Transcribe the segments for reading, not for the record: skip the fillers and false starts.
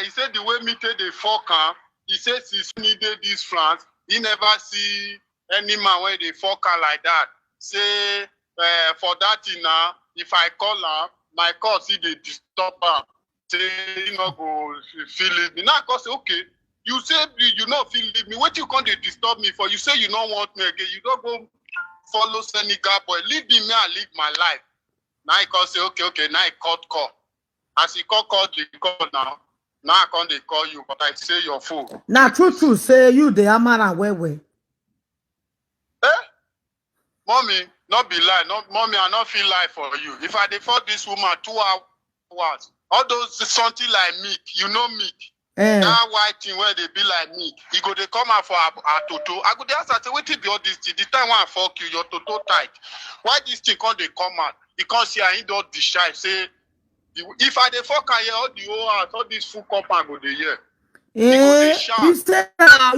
He said the way me take the fuck am, he says he needed this France. He never see any man when they fuck am like that. Say for that thing now, if I call am, my call see they disturb am. Say he not go feel it. Now I say okay. You say you not feel leave me. What you can't disturb me for? You say you don't want me again. You don't go follow Senegal boy. Leave me, I live my life. Now I can say okay. Now I call. As he call the call now. Now I can't they call you, but I say your phone. Now true say you the amara where. Mommy, not be lie. Mommy, I not feel lie for you. If I default this woman 2 hours, all those something like milk, you know milk. That white thing where they be like me, he go they come out for a toto. I go they ask, I say, what be all this thing? The time when I fuck you, your toto tight. Why this thing can't they come out? Because here I don't decide. Say, if I dey fuck here, all the whole house, all this full compound go dey here. You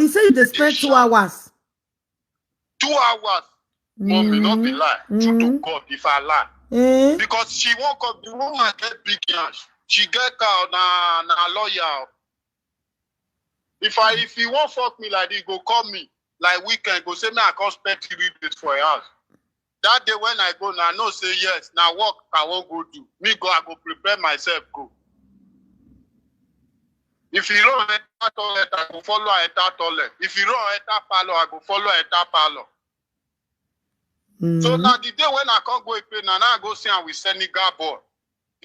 say you spend 2 hours. 2 hours. Mommy, not be lie. True to God, if I lie. Because she won't come, the woman get big yansh. She get car na lawyer. If he won't fuck me like this, go call me like weekend, go say me I can't spend 3 days for a house. That day when I go now, I know say yes. Now work I won't go do. Me go, I go prepare myself, go. If you don't enter toilet, I go follow enter toilet. If you don't enter parlor, I go follow enter parlor. So now the day when I can't go pay, now I go see him with Senegal boy.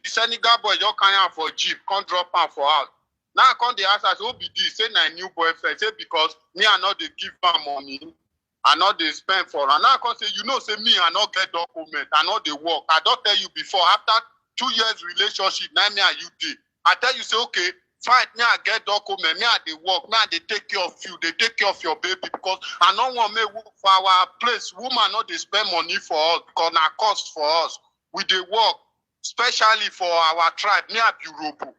The Senegal boy just carry him for jeep, can't drop him for house. Now I come the house, I say, who be this? Say my new boyfriend. Say because me I not they give him money. I not they spend for her. Now I come say, you know, say me I not get document. I not they work. I don't tell you before. After 2 years relationship, now me and you did. I tell you say, okay, fine, me I get document. Me I they work. Me I they take care of you. They take care of your baby because I don't want me for our place. Woman not they spend money for us because na cost for us. We they work, especially for our tribe. Me I be robo.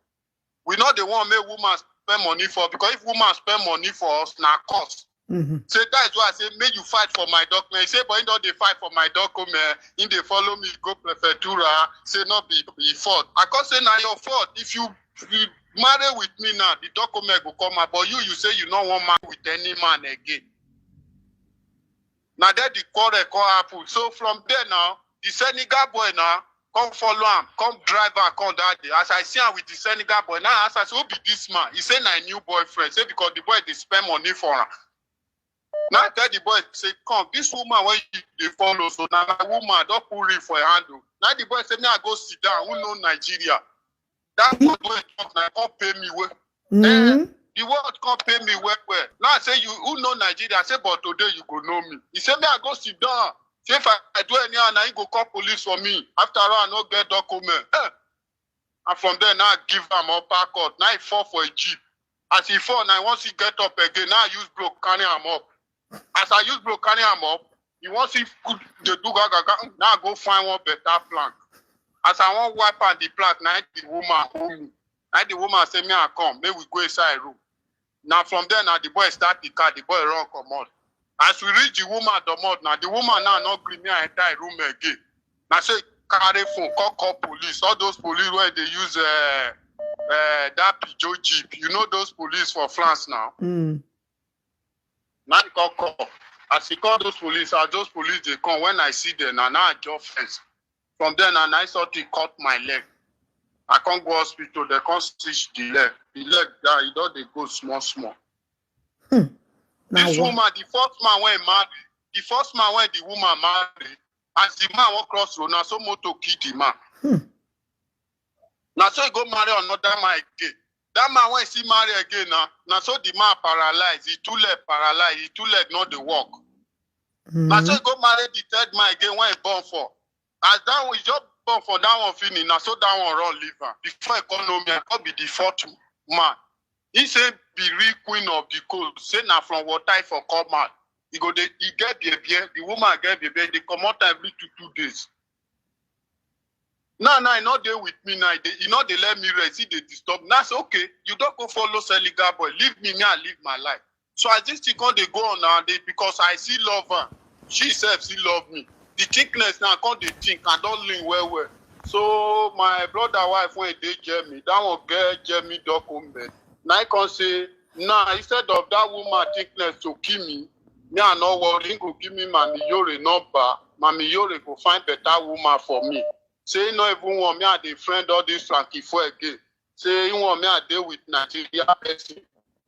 We not the one make woman spend money for because if woman spend money for us, na cost. So that's why I say, may you fight for my document. He say, but you know they fight for my document. In they follow me, go prefectura. Say not be fault. I can't say now your fault. If you marry with me now, the document will come out. But you say you don't want marry with any man again. Now that the quarrel happen. So from there now, the Senegal boy now come follow him, come drive her, come that day. As I see him with the Senegal boy, now as I say, who be this man? He say, my new boyfriend. Say because the boy they spend money for her. Now I tell the boy, say, come, this woman when you follow, so now my woman don't put ring for a handle. Now the boy say, me I go sit down, who know Nigeria? That word when talk now, can't pay me well. The word can't pay me well. Now I say, you who know Nigeria? I say, but today you go know me. He say, me I go sit down. Say, if I do anyhow, now he go call police for me. After all, I not get document. And from there, now I give him upper court. Now he fall for a jeep. As he fall, now once he get up again, now I use block, carry him up. As I use block, carry him up, he wants to put the do gaga. Now I go find one better plank. As I want wipe on the plank, now the woman hold me. Now the woman say, me I come, may we go inside room. Now from there, now the boy start the car, the boy run come out. As we reach the woman the mouth, now the woman now not bring me enter room again. Now say carry phone, call police. All those police where they use that Peugeot Jeep. You know those police for France now. Now he call. As he call those police they come. When I see them, now I just fence. From there, now I start to cut my leg. I can't go hospital. They can't stitch the leg. The leg, it don't they go small. This woman, the first man when the woman married, as the man walk cross road, now so moto kill the man. Now so he go marry another man again. That man when he marry again now so the man paralyzed, he 2 leg paralyzed, he 2 leg not the walk. Now so he go marry the 3rd man again when he born for. As that one, he just born for that one finish, now so that one run leave her. Before economy, I can be the 4th man. He say be real queen of the coast. Say now from water for come out. He get baby, the woman get baby, they come out every 2 days. Now, he not there with me now. He not they let me rest. They disturb. Now, say, okay, you don't go follow Senegal boy. Leave me, I live my life. So I just think they go on now because I still love her. She herself still love me. The thickness now, I can't they think. I don't lean well. So my brother wife when they Jeremy, that one get Jeremy document. Now I can say, nah, instead of that woman thickness to kill me I no worry, go give me Mami Yore number. Mami Yore go find better woman for me. Say no even want me at the friend all this Frankie for again. Say you want me at deal with Nigeria person.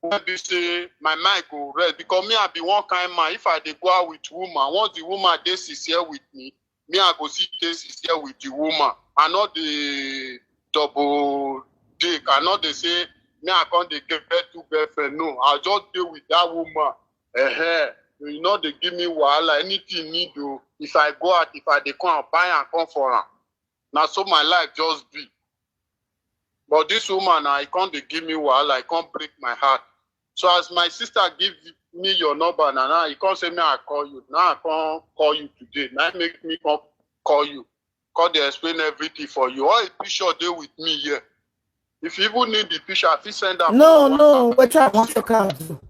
Maybe say my mind go red because me I be one kind man. If I dey go out with woman, once the woman dey sincere with me I go see dey sincere with the woman. I not the double dick. I not they say me I can't dey get two girlfriend. No, I just deal with that woman. You know they give me wahala. Anything need to. If I go out, if I dey come buy and come for her. Now so my life just be. But this woman, I can't they give me wahala. I can't break my heart. So as my sister give me your number, now you can't say me I call you. Now I can't call you today. Now make me come call you. Call they explain everything for you. All the picture they with me here. If you even need the picture, if you send that. No, wait I want to come.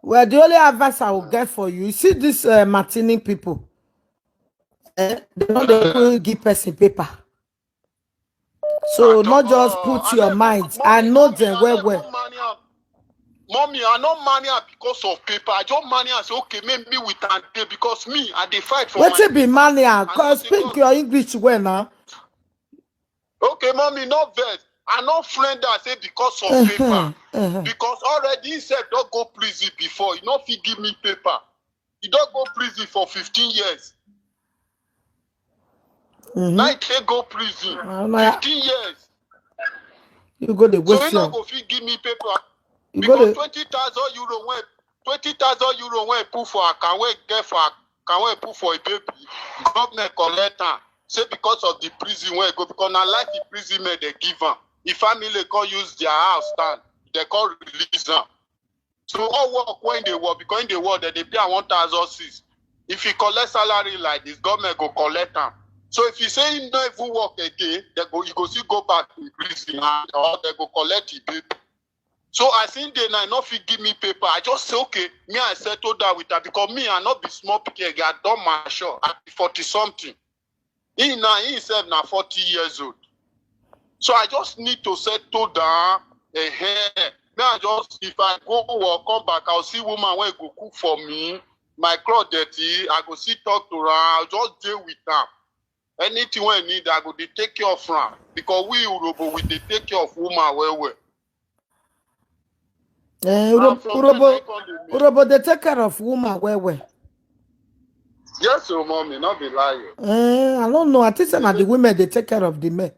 Well, the only advice I will get for you, you see this Martini people, they don't give person paper. So not just put your mind. I know them well. Mommy, I not money because of paper. I just money and say, okay, maybe we can pay because me, I dey fight for what be money? Cause speak your English well now. Okay, mommy, not vex. I not friend that say because of paper. Because already he said don't go prison before. You know if he give me paper. He don't go prison for 15 years. Now he can't go prison. 15 years. You go the so he not go fit give me paper. Because 20,000 euro when 20,000 euro when put for can we get for can we put for a baby? Government collect her. Say because of the prison where go because now like the prison man they give her. If family can use their house stand, they can release them. So all work when they work because in the world they pay 1,006. If you collect salary like this, government go collect them. So if you say you don't even work again, they go you go still go back to prison or they go collect the baby. So I think they not fit give me paper. I just say okay, me I settle down with her because me I not be small pikin. I done my show. I be 40 something. He himself now 40 years old. So I just need to settle down. Me I just if I go or come back, I'll see woman when go cook for me. My clothes dirty. I go see talk to her. I'll just deal with her. Anything when I need, I go they take care of her because we Urobo we they take care of woman well. Urobo they take care of woman well. Yes, so mommy, not be lying. I don't know. I think some of the women they take care of the men.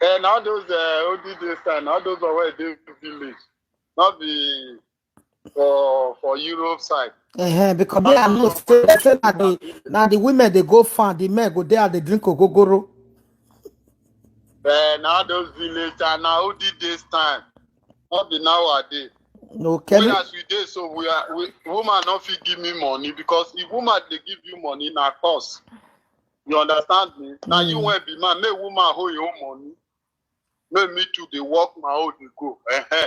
And all those OD days time, all those are where they village, not be for Europe side. Because they are not now the women they go farm, the men go there, they drink ogogoro. Now those village and now OD days time, not be nowadays. Okay. We as we did, so we woman not fit give me money because if woman they give you money, na cost. You understand me? Now you won't be man, make woman hold your own money. Make me too they work my own they go.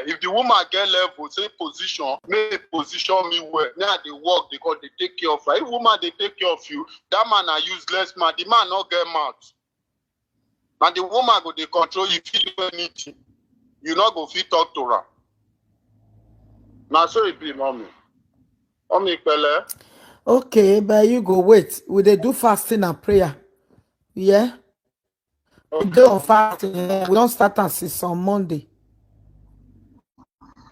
If the woman get level, say position, make position me well. Now they work because they take care of her. If woman they take care of you, that man are useless man. The man not get mouth. Now the woman go they control you, fit do anything. You not go fit talk to her. Now so it be mommy. Mommy Pele. Okay, but you go wait. Will they do fasting and prayer? Yeah. Okay. We do on fasting. We don't start until on Monday.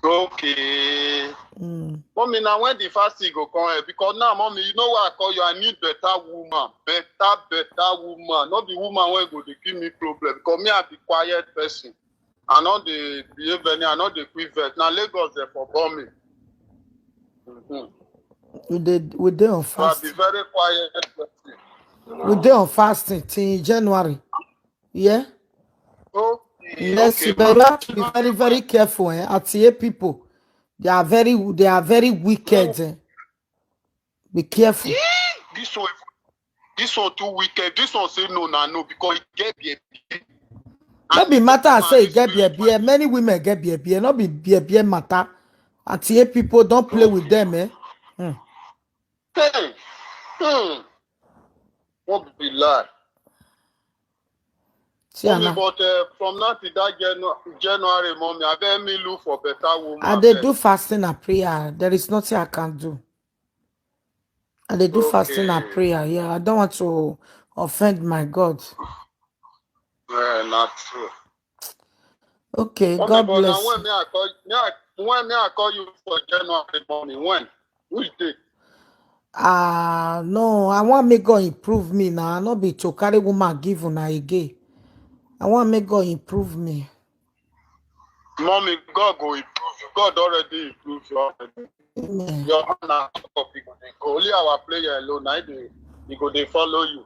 Okay. Mommy, now when the fasting go come because now, mommy, you know what I call you? I need better woman. Better woman. Not the woman where go to give me problem. Because me, I be quiet person. I know the behavior, I know the quiver. Now Lagos they for bombing. We did on fasting. I be very quiet person. We did on fasting till January. Yeah. Okay. Yes, okay, but you have to be very, very careful. Atiye people, they are very wicked. Be careful. Yeah. This one too wicked. This one say no because it get be. Not be matter I say get beer. Many women get beer. Not be beer matter. Atiye people don't play with them, What be lie? See, Mommy, Anna. but from now to that January, mommy, I bet me look for better woman. And they do fasting and prayer. There is nothing I can do. And they do fasting and Okay. prayer. Yeah, I don't want to offend my God. Yeah, not true. Okay, Mommy, God but now bless when you. me I call, when me I call you for January, mommy, when? Which day? No, I want make God improve me now. I not be to carry woman give una again. I want make God improve me. Mommy, God go improve you. God already improved you already. Amen. Your hand na up, he go dey go. Only our player alone, he go dey follow you.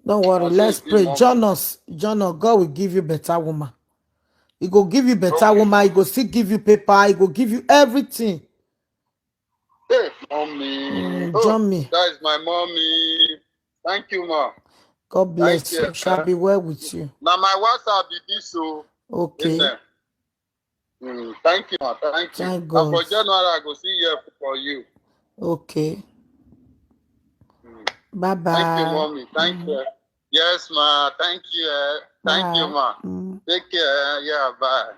Don't worry, I let's say, be pray. mommy. John us, God will give you better woman. He go give you better Okay. woman. He go still give you paper. He go give you everything. Hey, mommy. Oh, John me. that is my mommy. Thank you, ma. God Thank bless you. you. Shall be well with you. Now my WhatsApp be this, so Okay. amen. Thank you, ma. Thank you. Thank And God. for January, I go see here for you. Okay. Bye Thank you, bye. mommy. Thank you. Yes, ma. Thank you. Thank you, Bye. ma. Take care. Yeah, bye.